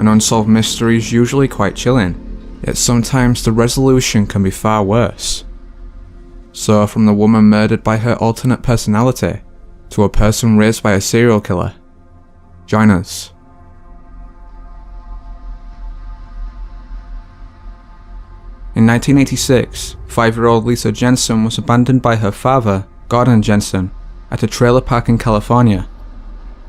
An unsolved mystery is usually quite chilling, yet sometimes the resolution can be far worse. So from the woman murdered by her alternate personality, to a person raised by a serial killer. Join us. In 1986, 5-year-old Lisa Jensen was abandoned by her father, Gordon Jensen, at a trailer park in California.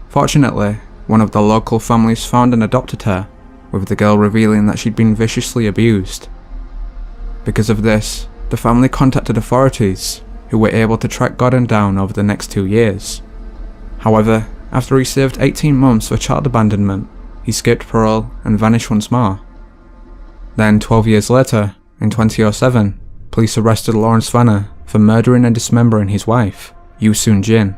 Fortunately, one of the local families found and adopted her, with the girl revealing that she'd been viciously abused. Because of this, the family contacted authorities, who were able to track Gordon down over the next 2 years. However, after he served 18 months for child abandonment, he skipped parole and vanished once more. Then 12 years later, in 2007, police arrested Lawrence Vanner for murdering and dismembering his wife, Yoo Soon Jin.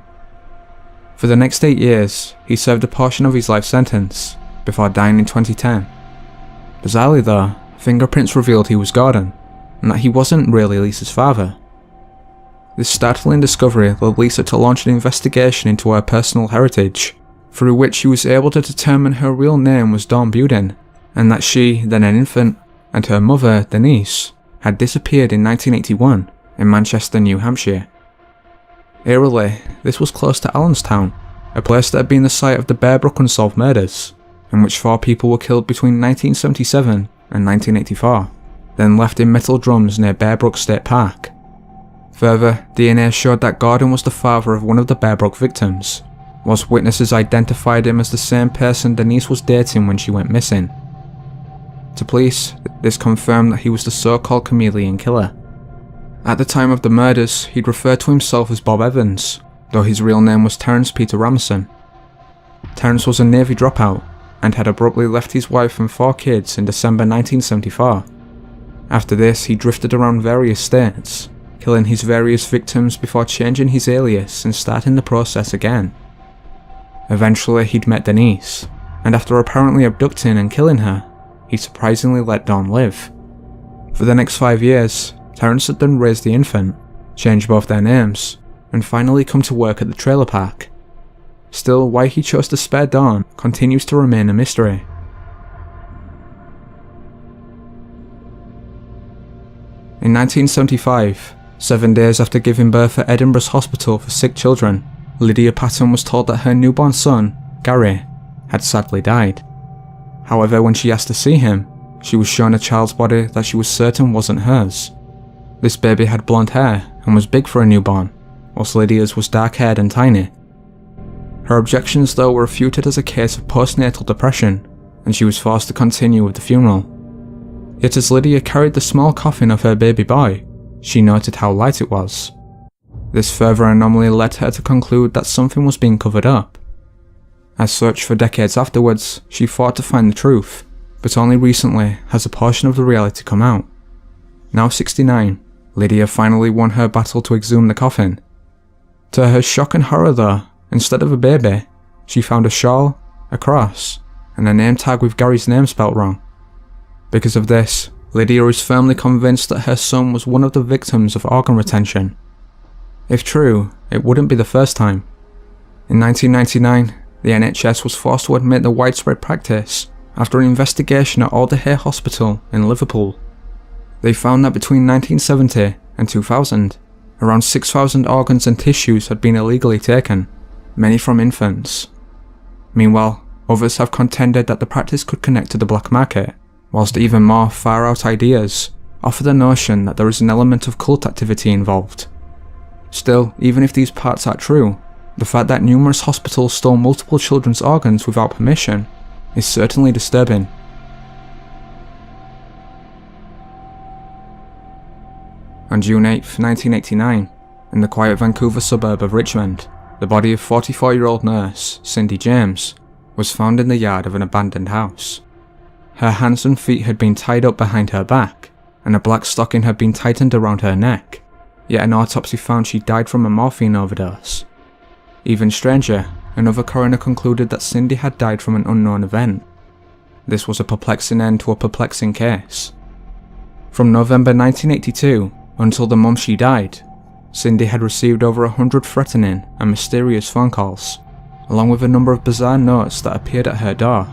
For the next 8 years, he served a portion of his life sentence, before dying in 2010. Bizarrely though, fingerprints revealed he was Gordon, and that he wasn't really Lisa's father. This startling discovery led Lisa to launch an investigation into her personal heritage, through which she was able to determine her real name was Dawn Buden, and that she, then an infant, and her mother, Denise, had disappeared in 1981 in Manchester, New Hampshire. Eerily, this was close to Allenstown, a place that had been the site of the Bear Brook Unsolved Murders, in which 4 people were killed between 1977 and 1984, then left in metal drums near Bear Brook State Park. Further, DNA showed that Gordon was the father of one of the Bear Brook victims, whilst witnesses identified him as the same person Denise was dating when she went missing. To police, this confirmed that he was the so-called chameleon killer. At the time of the murders, he'd referred to himself as Bob Evans, though his real name was Terence Peter Ramson. Terence was a Navy dropout, and had abruptly left his wife and 4 kids in December 1974. After this, he drifted around various states, killing his various victims before changing his alias and starting the process again. Eventually, he'd met Denise, and after apparently abducting and killing her, he surprisingly let Dawn live. For the next 5 years, Terence had then raised the infant, changed both their names, and finally come to work at the trailer park. Still, why he chose to spare Dawn continues to remain a mystery. In 1975, 7 days after giving birth at Edinburgh's Hospital for Sick Children, Lydia Patton was told that her newborn son, Gary, had sadly died. However, when she asked to see him, she was shown a child's body that she was certain wasn't hers. This baby had blonde hair and was big for a newborn, whilst Lydia's was dark-haired and tiny. Her objections though were refuted as a case of postnatal depression, and she was forced to continue with the funeral. Yet as Lydia carried the small coffin of her baby boy, she noted how light it was. This further anomaly led her to conclude that something was being covered up. As such, for decades afterwards, she fought to find the truth, but only recently has a portion of the reality come out. Now 69, Lydia finally won her battle to exhume the coffin. To her shock and horror though, instead of a baby, she found a shawl, a cross, and a name tag with Gary's name spelt wrong. Because of this, Lydia is firmly convinced that her son was one of the victims of organ retention. If true, it wouldn't be the first time. In 1999, the NHS was forced to admit the widespread practice after an investigation at Alderhay Hospital in Liverpool. They found that between 1970 and 2000, around 6,000 organs and tissues had been illegally taken, many from infants. Meanwhile, others have contended that the practice could connect to the black market, whilst even more far-out ideas offer the notion that there is an element of cult activity involved. Still, even if these parts are true, the fact that numerous hospitals stole multiple children's organs without permission is certainly disturbing. On June 8, 1989, in the quiet Vancouver suburb of Richmond, the body of 44-year-old nurse, Cindy James, was found in the yard of an abandoned house. Her hands and feet had been tied up behind her back, and a black stocking had been tightened around her neck, yet an autopsy found she died from a morphine overdose. Even stranger, another coroner concluded that Cindy had died from an unknown event. This was a perplexing end to a perplexing case. From November 1982 until the month she died, Cindy had received over 100 threatening and mysterious phone calls, along with a number of bizarre notes that appeared at her door.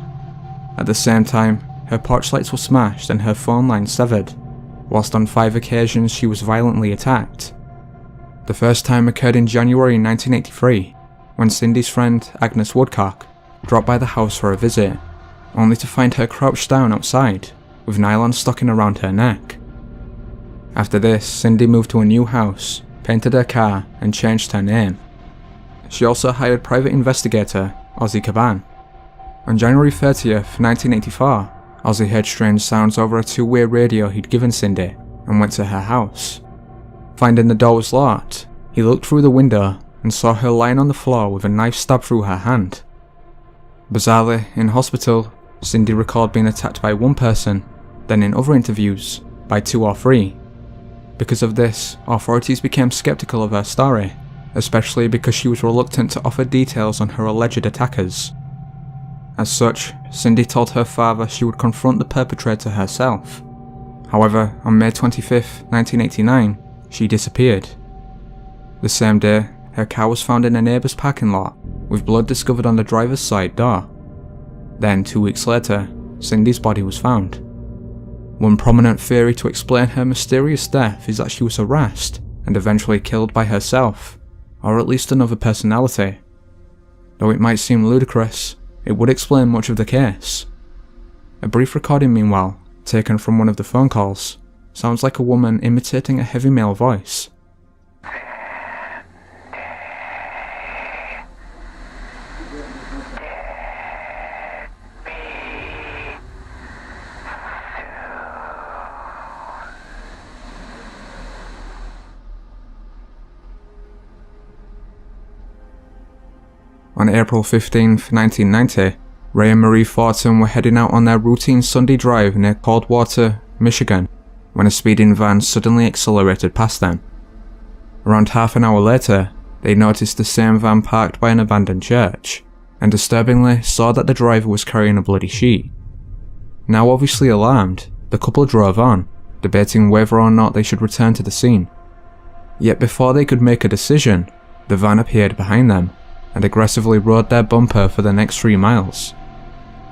At the same time, her porch lights were smashed and her phone line severed, whilst on 5 occasions she was violently attacked. The first time occurred in January 1983, when Cindy's friend Agnes Woodcock dropped by the house for a visit, only to find her crouched down outside, with nylon stocking around her neck. After this, Cindy moved to a new house, painted her car, and changed her name. She also hired private investigator Ozzy Caban. On January 30th, 1984, Ozzy heard strange sounds over a two-way radio he'd given Cindy and went to her house. Finding the door was locked, he looked through the window and saw her lying on the floor with a knife stabbed through her hand. Bizarrely, in hospital, Cindy recalled being attacked by one person, then in other interviews, by 2 or 3. Because of this, authorities became skeptical of her story, especially because she was reluctant to offer details on her alleged attackers. As such, Cindy told her father she would confront the perpetrator herself. However, on May 25, 1989, she disappeared. The same day, her car was found in a neighbour's parking lot, with blood discovered on the driver's side door. Then, 2 weeks later, Cindy's body was found. One prominent theory to explain her mysterious death is that she was harassed and eventually killed by herself, or at least another personality. Though it might seem ludicrous, it would explain much of the case. A brief recording, meanwhile, taken from one of the phone calls, sounds like a woman imitating a heavy male voice. On April 15, 1990, Ray and Marie Thornton were heading out on their routine Sunday drive near Coldwater, Michigan, when a speeding van suddenly accelerated past them. Around half an hour later, they noticed the same van parked by an abandoned church, and disturbingly saw that the driver was carrying a bloody sheet. Now obviously alarmed, the couple drove on, debating whether or not they should return to the scene. Yet before they could make a decision, the van appeared behind them, and aggressively rode their bumper for the next 3 miles.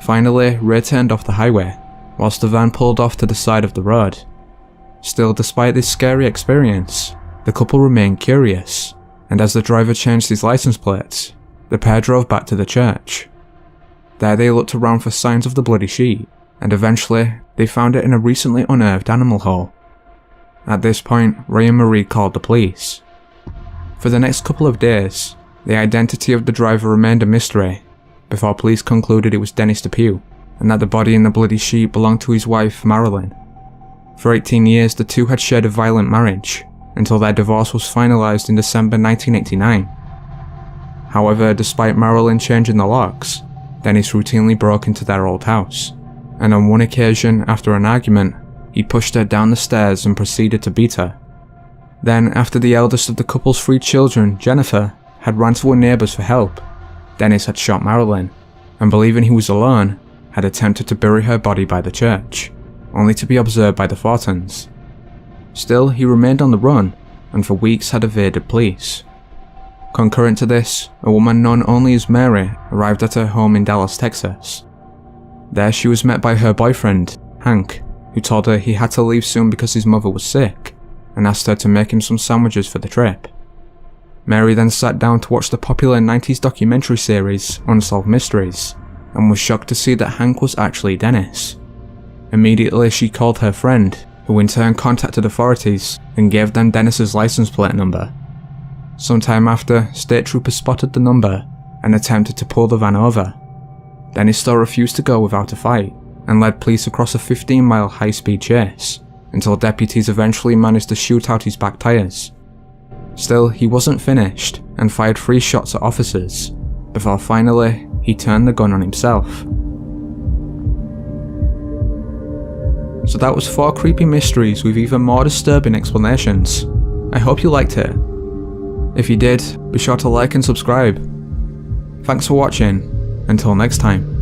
Finally, Ray turned off the highway, whilst the van pulled off to the side of the road. Still, despite this scary experience, the couple remained curious, and as the driver changed his license plates, the pair drove back to the church. There they looked around for signs of the bloody sheet, and eventually, they found it in a recently unearthed animal hole. At this point, Ray and Marie called the police. For the next couple of days, the identity of the driver remained a mystery, before police concluded it was Dennis Depew, and that the body in the bloody sheet belonged to his wife, Marilyn. For 18 years, the two had shared a violent marriage, until their divorce was finalised in December 1989. However, despite Marilyn changing the locks, Dennis routinely broke into their old house, and on one occasion, after an argument, he pushed her down the stairs and proceeded to beat her. Then, after the eldest of the couple's 3 children, Jennifer, had run to her neighbours for help, Dennis had shot Marilyn, and believing he was alone, had attempted to bury her body by the church, only to be observed by the Thorntons. Still, he remained on the run, and for weeks had evaded police. Concurrent to this, a woman known only as Mary arrived at her home in Dallas, Texas. There she was met by her boyfriend, Hank, who told her he had to leave soon because his mother was sick, and asked her to make him some sandwiches for the trip. Mary then sat down to watch the popular 90s documentary series Unsolved Mysteries, and was shocked to see that Hank was actually Dennis. Immediately she called her friend, who in turn contacted authorities and gave them Dennis's license plate number. Sometime after, state troopers spotted the number and attempted to pull the van over. Dennis still refused to go without a fight, and led police across a 15-mile high-speed chase, until deputies eventually managed to shoot out his back tyres. Still, he wasn't finished, and fired 3 shots at officers, before finally, he turned the gun on himself. So that was 4 creepy mysteries with even more disturbing explanations. I hope you liked it. If you did, be sure to like and subscribe. Thanks for watching, until next time.